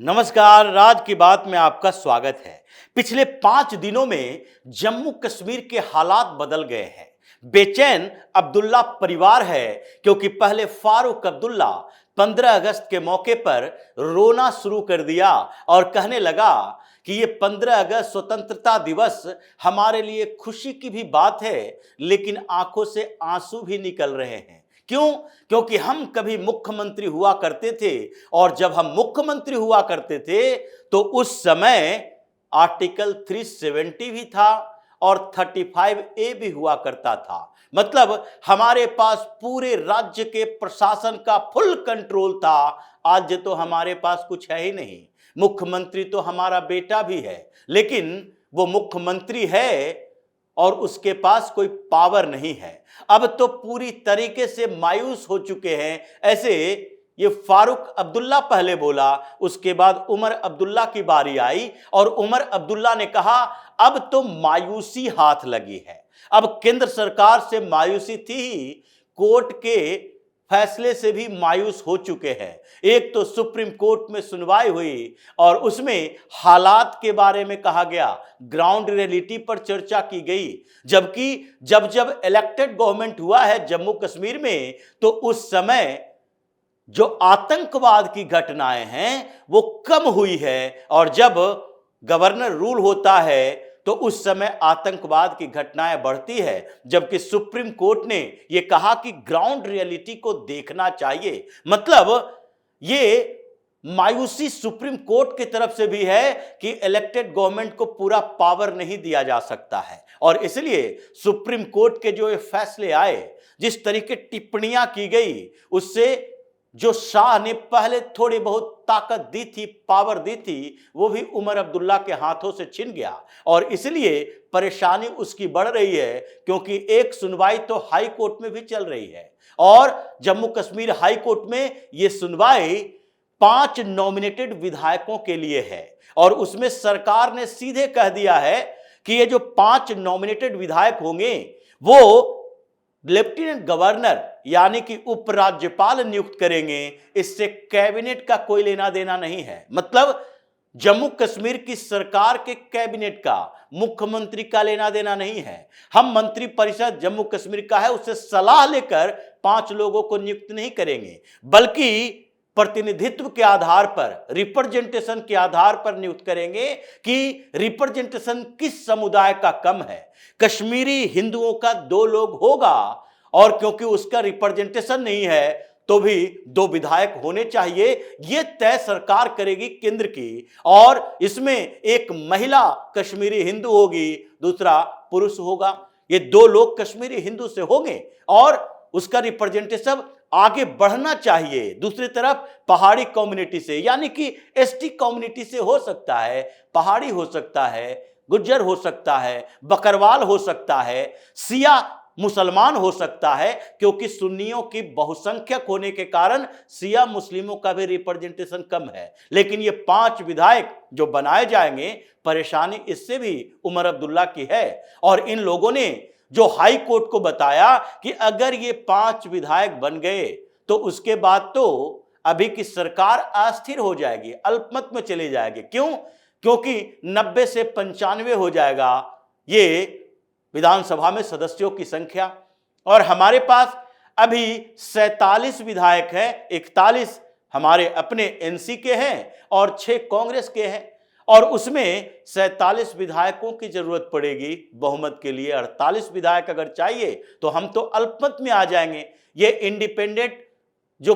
नमस्कार, राज की बात में आपका स्वागत है। पिछले 5 दिनों में जम्मू कश्मीर के हालात बदल गए हैं। बेचैन अब्दुल्ला परिवार है क्योंकि पहले फारूक अब्दुल्ला 15 अगस्त के मौके पर रोना शुरू कर दिया और कहने लगा कि ये 15 अगस्त स्वतंत्रता दिवस हमारे लिए खुशी की भी बात है, लेकिन आंखों से आंसू भी निकल रहे हैं। क्यों? क्योंकि हम कभी मुख्यमंत्री हुआ करते थे और जब हम मुख्यमंत्री हुआ करते थे तो उस समय आर्टिकल 370 भी था और 35A भी हुआ करता था। मतलब हमारे पास पूरे राज्य के प्रशासन का फुल कंट्रोल था। आज तो हमारे पास कुछ है ही नहीं। मुख्यमंत्री तो हमारा बेटा भी है, लेकिन वो मुख्यमंत्री है और उसके पास कोई पावर नहीं है। अब तो पूरी तरीके से मायूस हो चुके हैं। ऐसे ये फारूक अब्दुल्ला पहले बोला, उसके बाद उमर अब्दुल्ला की बारी आई और उमर अब्दुल्ला ने कहा अब तो मायूसी हाथ लगी है। अब केंद्र सरकार से मायूसी थी, कोर्ट के फैसले से भी मायूस हो चुके हैं। एक तो सुप्रीम कोर्ट में सुनवाई हुई और उसमें हालात के बारे में कहा गया, ग्राउंड रियलिटी पर चर्चा की गई। जबकि जब इलेक्टेड गवर्नमेंट हुआ है जम्मू कश्मीर में तो उस समय जो आतंकवाद की घटनाएं हैं वो कम हुई है और जब गवर्नर रूल होता है तो उस समय आतंकवाद की घटनाएं बढ़ती है। जबकि सुप्रीम कोर्ट ने यह कहा कि ग्राउंड रियलिटी को देखना चाहिए। मतलब ये मायूसी सुप्रीम कोर्ट की तरफ से भी है कि इलेक्टेड गवर्नमेंट को पूरा पावर नहीं दिया जा सकता है और इसलिए सुप्रीम कोर्ट के जो ये फैसले आए, जिस तरीके टिप्पणियां की गई, उससे जो शाह ने पहले थोड़ी बहुत ताकत दी थी, पावर दी थी, वो भी उमर अब्दुल्ला के हाथों से छिन गया और इसलिए परेशानी उसकी बढ़ रही है क्योंकि एक सुनवाई तो हाई कोर्ट में भी चल रही है और जम्मू कश्मीर हाई कोर्ट में ये सुनवाई 5 नॉमिनेटेड विधायकों के लिए है और उसमें सरकार ने सीधे कह दिया है कि ये जो 5 नॉमिनेटेड विधायक होंगे वो लेफ्टिनेंट गवर्नर यानी कि उपराज्यपाल नियुक्त करेंगे। इससे कैबिनेट का कोई लेना देना नहीं है। मतलब जम्मू कश्मीर की सरकार के कैबिनेट का, मुख्यमंत्री का लेना देना नहीं है। हम मंत्री परिषद जम्मू कश्मीर का है, उससे सलाह लेकर 5 लोगों को नियुक्त नहीं करेंगे, बल्कि प्रतिनिधित्व के आधार पर, रिप्रेजेंटेशन के आधार पर नियुक्त करेंगे कि रिप्रेजेंटेशन किस समुदाय का कम है। कश्मीरी हिंदुओं का 2 लोग होगा और क्योंकि उसका रिप्रेजेंटेशन नहीं है तो भी 2 विधायक होने चाहिए। यह तय सरकार करेगी केंद्र की और इसमें एक महिला कश्मीरी हिंदू होगी, दूसरा पुरुष होगा। ये 2 लोग कश्मीरी हिंदू से होंगे और उसका रिप्रेजेंटेशन आगे बढ़ना चाहिए। दूसरी तरफ पहाड़ी कम्युनिटी से, यानी कि एसटी कम्युनिटी से हो सकता है, पहाड़ी हो सकता है, गुज्जर हो सकता है, बकरवाल हो सकता है, सिया मुसलमान हो सकता है, क्योंकि सुन्नियों की बहुसंख्यक होने के कारण सिया मुस्लिमों का भी रिप्रेजेंटेशन कम है। लेकिन ये 5 विधायक जो बनाए जाएंगे, परेशानी इससे भी उमर अब्दुल्ला की है और इन लोगों ने जो हाई कोर्ट को बताया कि अगर ये 5 विधायक बन गए तो उसके बाद तो अभी की सरकार अस्थिर हो जाएगी, अल्पमत में चली जाएगी। क्यों? क्योंकि 90 से 95 हो जाएगा ये विधानसभा में सदस्यों की संख्या और हमारे पास अभी 47 विधायक हैं। 41 हमारे अपने एनसी के हैं और 6 कांग्रेस के हैं और उसमें 47 विधायकों की जरूरत पड़ेगी बहुमत के लिए। 48 विधायक अगर चाहिए तो हम तो अल्पमत में आ जाएंगे। ये इंडिपेंडेंट जो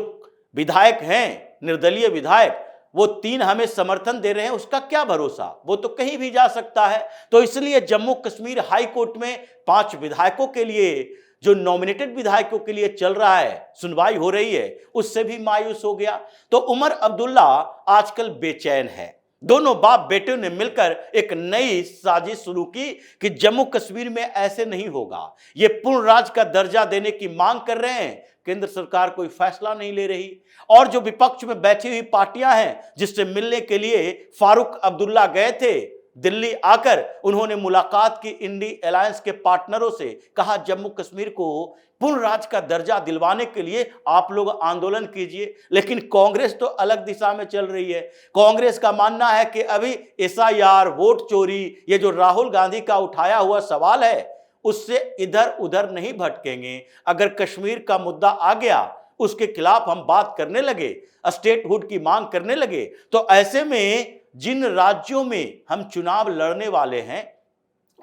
विधायक हैं, निर्दलीय विधायक, वो 3 हमें समर्थन दे रहे हैं, उसका क्या भरोसा, वो तो कहीं भी जा सकता है। तो इसलिए जम्मू कश्मीर हाई कोर्ट में 5 विधायकों के लिए, जो नॉमिनेटेड विधायकों के लिए चल रहा है, सुनवाई हो रही है, उससे भी मायूस हो गया। तो उमर अब्दुल्ला आजकल बेचैन है। दोनों बाप बेटे ने मिलकर एक नई साजिश शुरू की कि जम्मू कश्मीर में ऐसे नहीं होगा। ये पूर्ण राज्य का दर्जा देने की मांग कर रहे हैं, केंद्र सरकार कोई फैसला नहीं ले रही और जो विपक्ष में बैठी हुई पार्टियां हैं, जिससे मिलने के लिए फारूक अब्दुल्ला गए थे दिल्ली आकर उन्होंने मुलाकात की इंडी अलायंस के पार्टनरों से, कहा जम्मू कश्मीर को पूर्ण राज्य का दर्जा दिलवाने के लिए आप लोग आंदोलन कीजिए। लेकिन कांग्रेस तो अलग दिशा में चल रही है। कांग्रेस का मानना है कि अभी एसआईआर, वोट चोरी, ये जो राहुल गांधी का उठाया हुआ सवाल है उससे इधर उधर नहीं भटकेंगे। अगर कश्मीर का मुद्दा आ गया, उसके खिलाफ हम बात करने लगे, स्टेटहुड की मांग करने लगे, तो ऐसे में जिन राज्यों में हम चुनाव लड़ने वाले हैं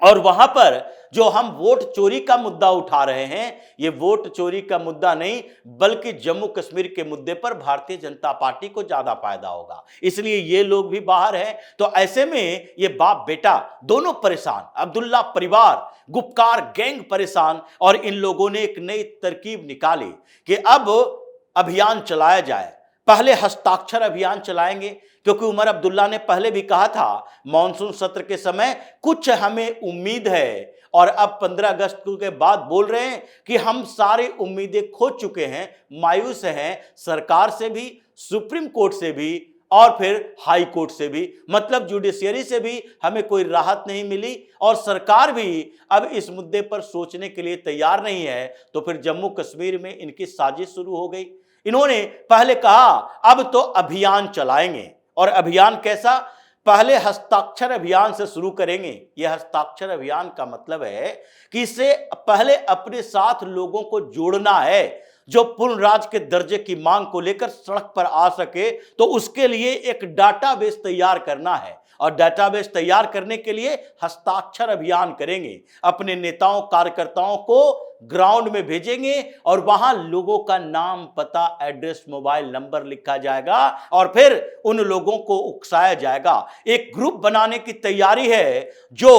और वहां पर जो हम वोट चोरी का मुद्दा उठा रहे हैं, ये वोट चोरी का मुद्दा नहीं बल्कि जम्मू कश्मीर के मुद्दे पर भारतीय जनता पार्टी को ज्यादा फायदा होगा, इसलिए ये लोग भी बाहर हैं। तो ऐसे में ये बाप बेटा दोनों परेशान, अब्दुल्ला परिवार, गुपकार गैंग परेशान, और इन लोगों ने एक नई तरकीब निकाली कि अब अभियान चलाया जाए। पहले हस्ताक्षर अभियान चलाएंगे, क्योंकि उमर अब्दुल्ला ने पहले भी कहा था मॉनसून सत्र के समय कुछ हमें उम्मीद है, और अब 15 अगस्त के बाद बोल रहे हैं कि हम सारी उम्मीदें खो चुके हैं, मायूस हैं सरकार से भी, सुप्रीम कोर्ट से भी और फिर हाई कोर्ट से भी, मतलब जुडिशियरी से भी हमें कोई राहत नहीं मिली, और सरकार भी अब इस मुद्दे पर सोचने के लिए तैयार नहीं है। तो फिर जम्मू कश्मीर में इनकी साजिश शुरू हो गई। इन्होंने पहले कहा अब तो अभियान चलाएंगे, और अभियान कैसा? पहले हस्ताक्षर अभियान से शुरू करेंगे। यह हस्ताक्षर अभियान का मतलब है कि इससे पहले अपने साथ लोगों को जोड़ना है जो पूर्ण राज्य के दर्जे की मांग को लेकर सड़क पर आ सके, तो उसके लिए एक डाटाबेस तैयार करना है, और डाटाबेस तैयार करने के लिए हस्ताक्षर अभियान करेंगे। अपने नेताओं कार्यकर्ताओं को ग्राउंड में भेजेंगे और वहां लोगों का नाम, पता, एड्रेस, मोबाइल नंबर लिखा जाएगा और फिर उन लोगों को उकसाया जाएगा। एक ग्रुप बनाने की तैयारी है जो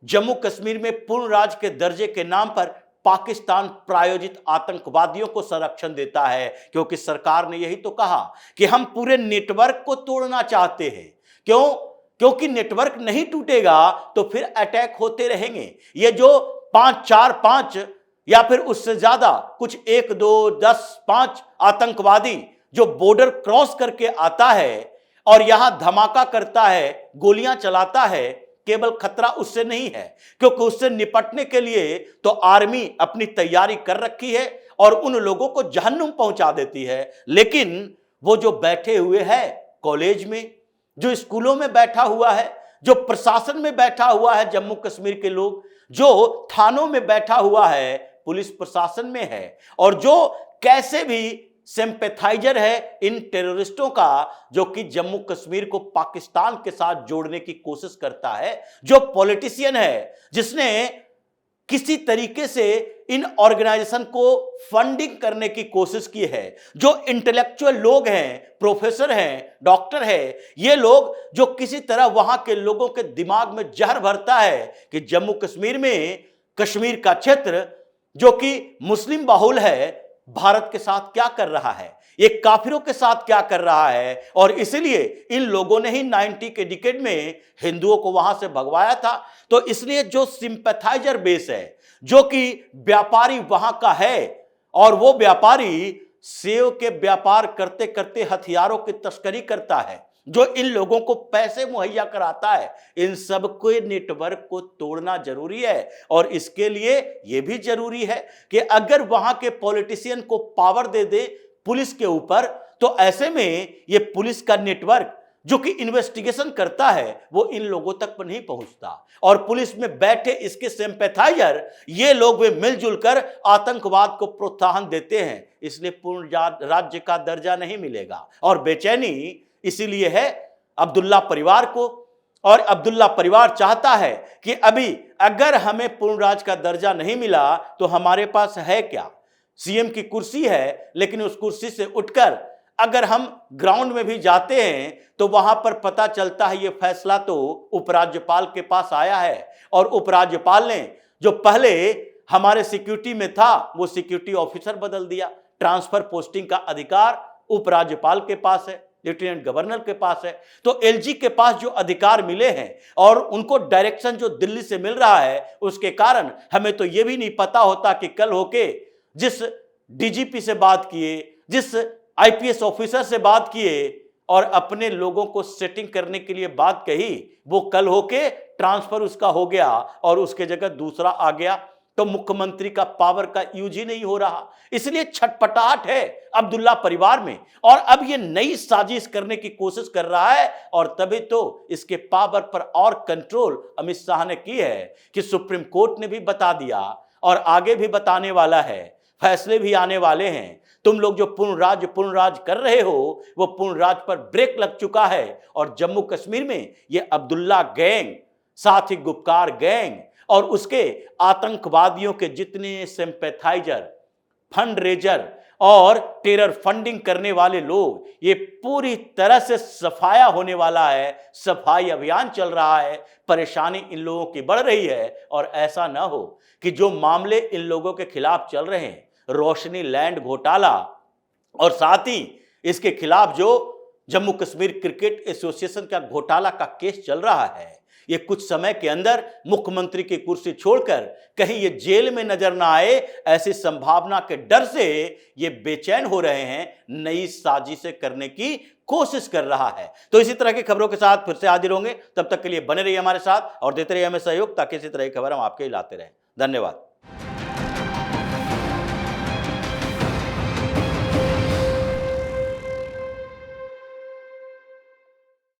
जम्मू कश्मीर में पूर्ण राज्य के दर्जे के नाम पर पाकिस्तान प्रायोजित आतंकवादियों को संरक्षण देता है, क्योंकि सरकार ने यही तो कहा कि हम पूरे नेटवर्क को तोड़ना चाहते हैं। क्यों? क्योंकि नेटवर्क नहीं टूटेगा तो फिर अटैक होते रहेंगे। ये जो 5, 4, 5 या फिर उससे ज्यादा कुछ 1, 2, 10, 5 आतंकवादी जो बॉर्डर क्रॉस करके आता है और यहां धमाका करता है, गोलियां चलाता है, केवल खतरा उससे नहीं है, क्योंकि उससे निपटने के लिए तो आर्मी अपनी तैयारी कर रखी है और उन लोगों को जहन्नुम पहुंचा देती है। लेकिन वो जो बैठे हुए हैं कॉलेज में, जो स्कूलों में बैठा हुआ है, जो प्रशासन में बैठा हुआ है, जम्मू कश्मीर के लोग जो थानों में बैठा हुआ है, पुलिस प्रशासन में है, और जो कैसे भी सिंपैथाइजर है इन टेररिस्टों का, जो कि जम्मू कश्मीर को पाकिस्तान के साथ जोड़ने की कोशिश करता है, जो पॉलिटिशियन है जिसने किसी तरीके से इन ऑर्गेनाइजेशन को फंडिंग करने की कोशिश की है, जो इंटेलेक्चुअल लोग हैं, प्रोफेसर हैं, डॉक्टर हैं, ये लोग जो किसी तरह वहां के लोगों के दिमाग में जहर भरता है कि जम्मू कश्मीर में, कश्मीर का क्षेत्र जो कि मुस्लिम बहुल है, भारत के साथ क्या कर रहा है, ये काफिरों के साथ क्या कर रहा है। और इसलिए इन लोगों ने ही 90 के डिकेड में हिंदुओं को वहां से भगवाया था। तो इसलिए जो सिंपैथाइजर बेस है, जो कि व्यापारी वहां का है, और वो व्यापारी सेव के व्यापार करते करते हथियारों की तस्करी करता है, जो इन लोगों को पैसे मुहैया कराता है, इन सबको नेटवर्क को तोड़ना जरूरी है। और इसके लिए यह भी जरूरी है कि अगर वहां के पॉलिटिशियन को पावर दे दे पुलिस के ऊपर, तो ऐसे में ये पुलिस का नेटवर्क जो कि इन्वेस्टिगेशन करता है वो इन लोगों तक नहीं पहुंचता, और पुलिस में बैठे इसके सिंपैथाइजर ये लोग वे मिलजुल कर आतंकवाद को प्रोत्साहन देते हैं। इसलिए पूर्ण राज्य का दर्जा नहीं मिलेगा, और बेचैनी इसीलिए है अब्दुल्ला परिवार को। और अब्दुल्ला परिवार चाहता है कि अभी अगर हमें पूर्ण राज्य का दर्जा नहीं मिला तो हमारे पास है क्या? सीएम की कुर्सी है, लेकिन उस कुर्सी से उठकर अगर हम ग्राउंड में भी जाते हैं तो वहां पर पता चलता है ये फैसला तो उपराज्यपाल के पास आया है, और उपराज्यपाल ने जो पहले हमारे सिक्योरिटी में था वो सिक्योरिटी ऑफिसर बदल दिया। ट्रांसफर पोस्टिंग का अधिकार उपराज्यपाल के पास है, लेफ्टिनेंट गवर्नर के पास है। तो एलजी के पास जो अधिकार मिले हैं और उनको डायरेक्शन जो दिल्ली से मिल रहा है, उसके कारण हमें तो यह भी नहीं पता होता कि कल होके जिस डीजीपी से बात किए, जिस आईपीएस ऑफिसर से बात किए, और अपने लोगों को सेटिंग करने के लिए बात कही, वो कल होके ट्रांसफर उसका हो गया और उसके जगह दूसरा आ गया, तो मुख्यमंत्री का पावर का यूज ही नहीं हो रहा। इसलिए छटपटाहट है अब्दुल्ला परिवार में और अब ये नई साजिश करने की कोशिश कर रहा है। और तभी तो इसके पावर पर और कंट्रोल अमित शाह ने की है कि सुप्रीम कोर्ट ने भी बता दिया और आगे भी बताने वाला है, फैसले भी आने वाले हैं। तुम लोग जो पूर्ण राज कर रहे हो वो पूर्ण राज पर ब्रेक लग चुका है और जम्मू कश्मीर में ये अब्दुल्ला गैंग, साथ ही गुपकार गैंग और उसके आतंकवादियों के जितने सिंपैथाइजर, फंड रेजर और टेरर फंडिंग करने वाले लोग, ये पूरी तरह से सफाया होने वाला है। सफाई अभियान चल रहा है, परेशानी इन लोगों की बढ़ रही है। और ऐसा ना हो कि जो मामले इन लोगों के खिलाफ चल रहे हैं, रोशनी लैंड घोटाला और साथ ही इसके खिलाफ जो जम्मू कश्मीर क्रिकेट एसोसिएशन का घोटाला का केस चल रहा है, ये कुछ समय के अंदर मुख्यमंत्री की कुर्सी छोड़कर कहीं ये जेल में नजर ना आए, ऐसी संभावना के डर से ये बेचैन हो रहे हैं, नई साजिशें करने की कोशिश कर रहा है। तो इसी तरह की खबरों के साथ फिर से हाजिर होंगे, तब तक के लिए बने रहिए हमारे साथ और देते रहिए हमें सहयोग, ताकि इसी तरह की खबर हम आपके लिए लाते रहें। धन्यवाद।